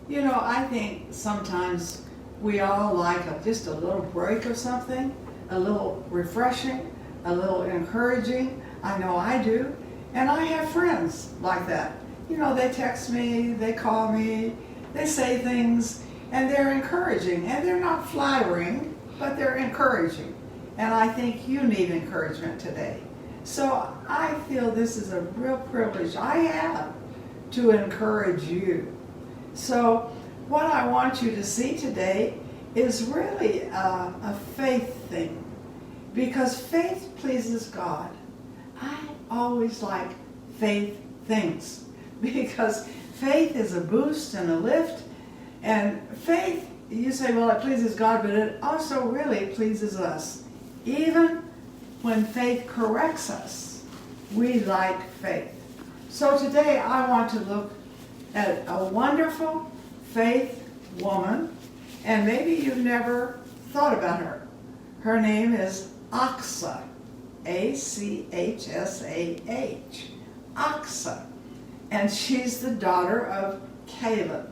You know, I think sometimes we all like just a little break of something, a little refreshing, a little encouraging. I know I do. And I have friends like that. You know, they text me, they call me, they say things, and they're encouraging. And they're not flattering, but they're encouraging. And I think you need encouragement today. So I feel this is a real privilege I have to encourage you. So what I want you to see today is really a faith thing, because faith pleases God. I always like faith things because faith is a boost and a lift, and faith, you say, well, it pleases God, but it also really pleases us. Even when faith corrects us, we like faith. So today I want to look at a wonderful faith woman, and maybe you've never thought about her. Her name is Achsah, A-C-H-S-A-H, Achsah, and she's the daughter of Caleb.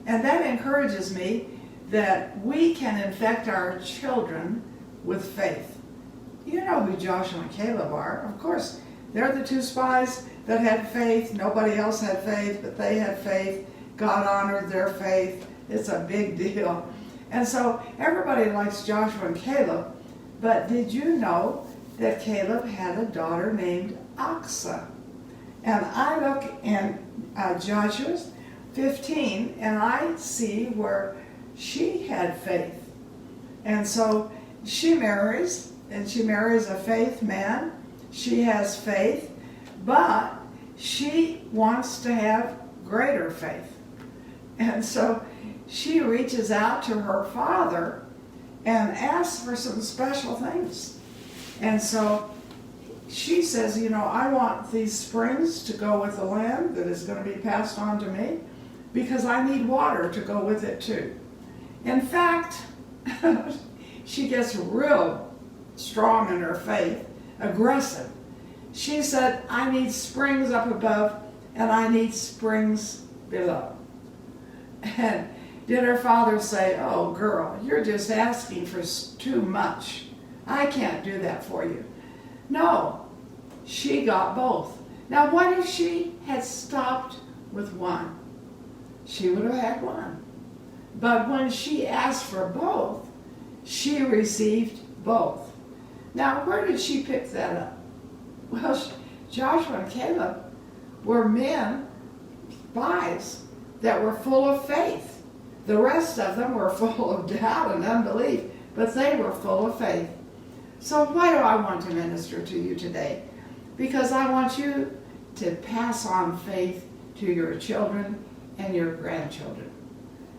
And that encourages me that we can infect our children with faith. You know who Joshua and Caleb are. Of course, they're the two spies that had faith. Nobody else had faith, but they had faith. God honored their faith. It's a big deal. And so everybody likes Joshua and Caleb, but did you know that Caleb had a daughter named Achsah? And I look in Joshua 15, and I see where she had faith. And so she marries, and she marries a faith man. She has faith, but she wants to have greater faith. And so she reaches out to her father and asks for some special things. And so she says, you know, I want these springs to go with the land that is going to be passed on to me, because I need water to go with it too. In fact, she gets real strong in her faith, aggressive. She said, I need springs up above and I need springs below. And did her father say, oh girl, you're just asking for too much. I can't do that for you. No, she got both. Now what if she had stopped with one? She would have had one. But when she asked for both, she received both. Now where did she pick that up? Well, Joshua and Caleb were men, spies, that were full of faith. The rest of them were full of doubt and unbelief, but they were full of faith. So why do I want to minister to you today? Because I want you to pass on faith to your children and your grandchildren.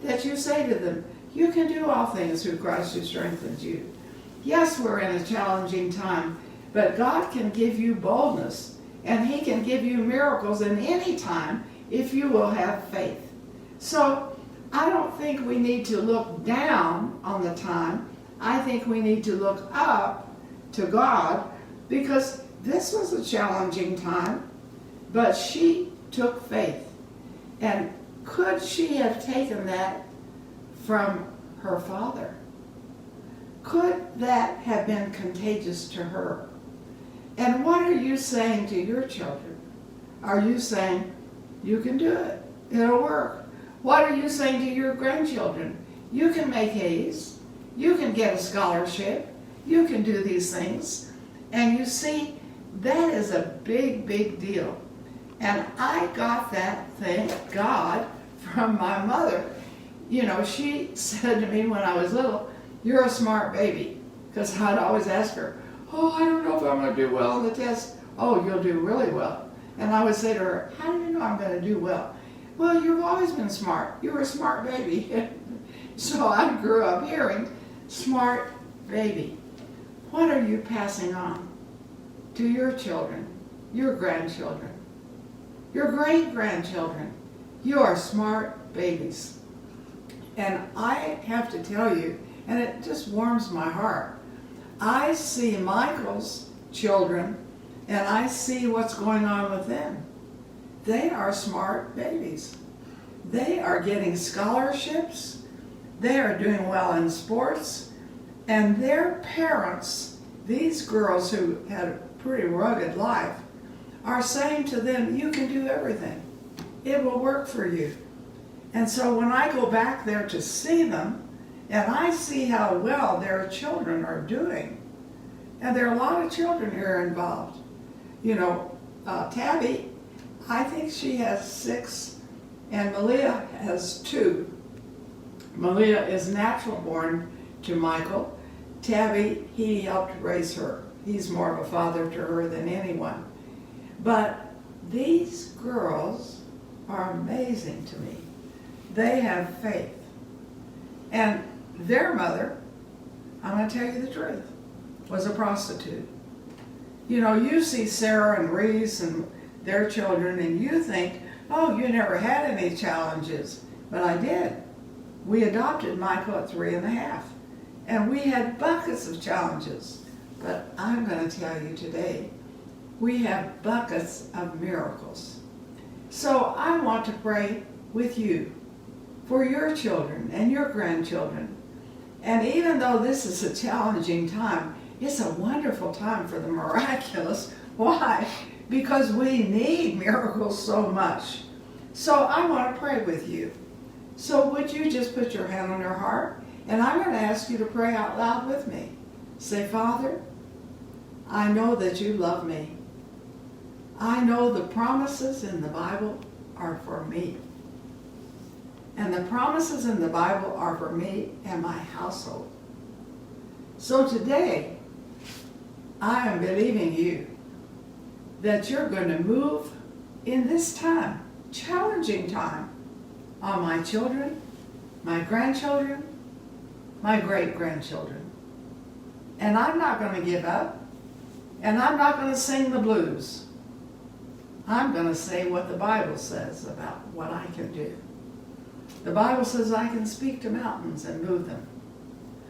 That you say to them, you can do all things through Christ who strengthens you. Yes, we're in a challenging time, but God can give you boldness, and He can give you miracles in any time if you will have faith. So I don't think we need to look down on the time. I think we need to look up to God, because this was a challenging time, but she took faith. And could she have taken that from her father? Could that have been contagious to her? And what are you saying to your children? Are you saying, you can do it, it'll work? What are you saying to your grandchildren? You can make A's, you can get a scholarship, you can do these things. And you see, that is a big, big deal. And I got that, thank God, from my mother. You know, she said to me when I was little, you're a smart baby. Because I'd always ask her, oh, I don't know if I'm going to do well on the test. Oh, you'll do really well. And I would say to her, how do you know I'm going to do well? Well, you've always been smart. You were a smart baby. So I grew up hearing, smart baby. What are you passing on to your children, your grandchildren, your great-grandchildren? You are smart babies. And I have to tell you, and it just warms my heart, I see Michael's children, and I see what's going on with them. They are smart babies. They are getting scholarships. They are doing well in sports. And their parents, these girls who had a pretty rugged life, are saying to them, you can do everything. It will work for you. And so when I go back there to see them, and I see how well their children are doing, and there are a lot of children here involved. You know, Tabby, I think she has 6, and Malia has 2. Malia is natural born to Michael. Tabby, he helped raise her. He's more of a father to her than anyone. But these girls are amazing to me. They have faith. And their mother, I'm going to tell you the truth, was a prostitute. You know, you see Sarah and Reese and their children and you think, oh, you never had any challenges. But I did. We adopted Michael at 3.5. And we had buckets of challenges. But I'm going to tell you today, we have buckets of miracles. So I want to pray with you for your children and your grandchildren. And even though this is a challenging time, it's a wonderful time for the miraculous. Why? Because we need miracles so much. So I want to pray with you. So would you just put your hand on your heart? And I'm going to ask you to pray out loud with me. Say, Father, I know that you love me. I know the promises in the Bible are for me. And the promises in the Bible are for me and my household. So today, I am believing you that you're going to move in this time, challenging time, on my children, my grandchildren, my great-grandchildren. And I'm not going to give up, and I'm not going to sing the blues. I'm going to say what the Bible says about what I can do. The Bible says I can speak to mountains and move them.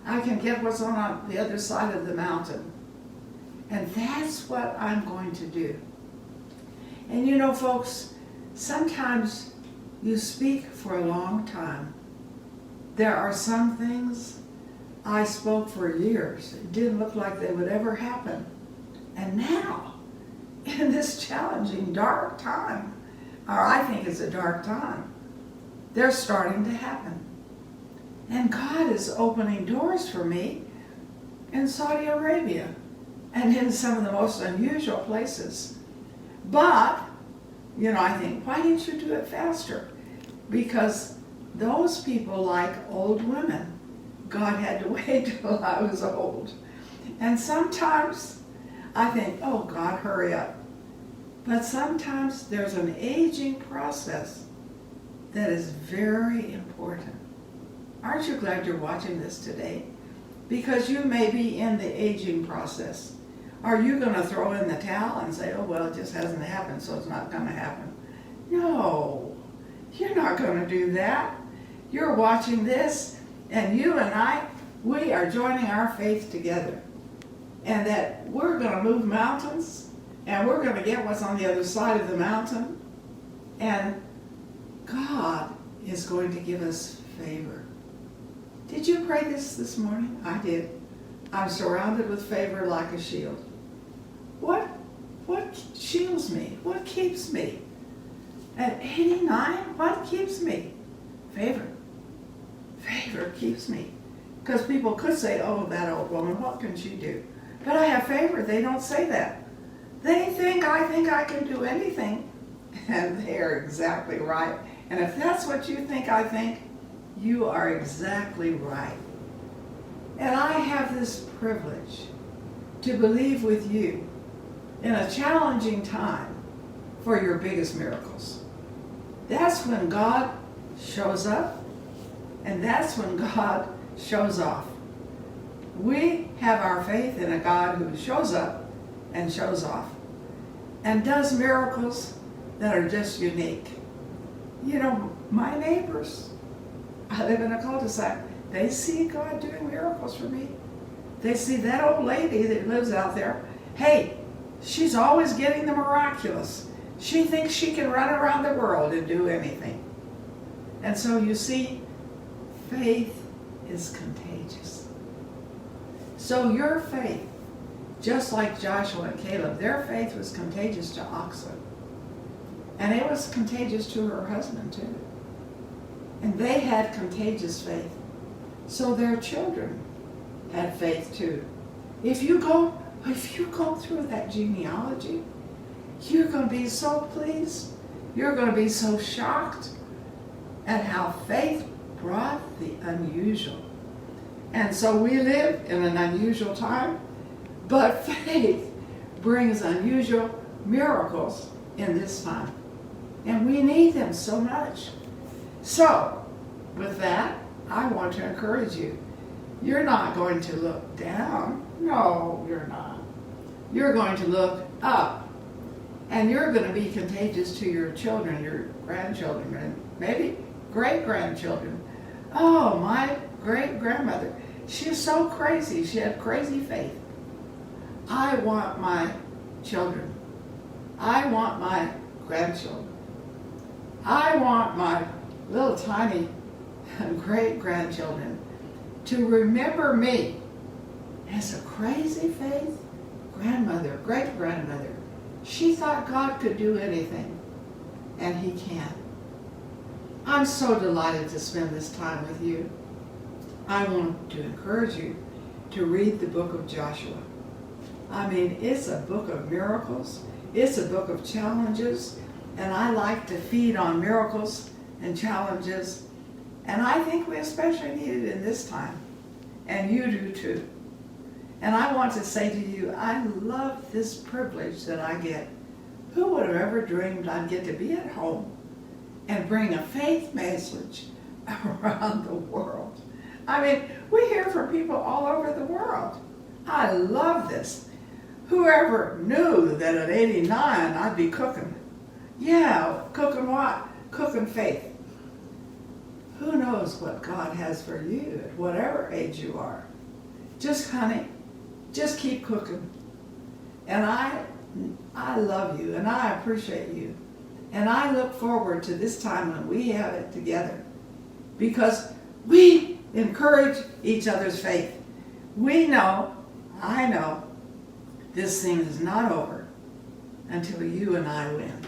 I can get what's on the other side of the mountain. And that's what I'm going to do. And you know, folks, sometimes you speak for a long time. There are some things I spoke for years. It didn't look like they would ever happen. And now, in this challenging, dark time, or I think it's a dark time, they're starting to happen. And God is opening doors for me in Saudi Arabia and in some of the most unusual places. But, you know, I think, why didn't you do it faster? Because those people like old women. God had to wait till I was old. And sometimes I think, oh God, hurry up. But sometimes there's an aging process that is very important. Aren't you glad you're watching this today? Because you may be in the aging process. Are you going to throw in the towel and say, oh, well, it just hasn't happened, so it's not going to happen? No, you're not going to do that. You're watching this, and you and I, we are joining our faith together. And that we're going to move mountains, and we're going to get what's on the other side of the mountain. And God is going to give us favor. Did you pray this morning? I did. I'm surrounded with favor like a shield. What shields me? What keeps me? At 89, what keeps me? Favor. Favor keeps me. Because people could say, oh, that old woman, what can she do? But I have favor. They don't say that. They think I can do anything. And they're exactly right. And if that's what you think I think, you are exactly right. And I have this privilege to believe with you in a challenging time for your biggest miracles. That's when God shows up, and that's when God shows off. We have our faith in a God who shows up and shows off and does miracles that are just unique. You know, my neighbors, I live in a cul-de-sac, they see God doing miracles for me. They see that old lady that lives out there. Hey, she's always getting the miraculous. She thinks she can run around the world and do anything. And so you see, faith is contagious. So your faith, just like Joshua and Caleb, their faith was contagious to Achsah. And it was contagious to her husband too. And they had contagious faith. So their children had faith too. If you go through that genealogy, you're going to be so pleased. You're going to be so shocked at how faith brought the unusual. And so we live in an unusual time, but faith brings unusual miracles in this time. And we need them so much. So, with that, I want to encourage you. You're not going to look down. No, you're not. You're going to look up. And you're going to be contagious to your children, your grandchildren, and maybe great-grandchildren. Oh, my great-grandmother. She's so crazy. She had crazy faith. I want my children. I want my grandchildren. I want my little tiny great-grandchildren to remember me as a crazy faith grandmother, great-grandmother. She thought God could do anything, and He can. I'm so delighted to spend this time with you. I want to encourage you to read the book of Joshua. I mean, it's a book of miracles. It's a book of challenges, and I like to feed on miracles and challenges, and I think we especially need it in this time, and you do too. And I want to say to you, I love this privilege that I get. Who would have ever dreamed I'd get to be at home and bring a faith message around the world? I mean, we hear from people all over the world. I love this. Whoever knew that at 89 I'd be cooking? Yeah, cooking what? Cooking faith. Who knows what God has for you at whatever age you are? Just, honey, just keep cooking. And I love you, and I appreciate you. And I look forward to this time when we have it together, because we encourage each other's faith. We know, I know, this thing is not over until you and I win.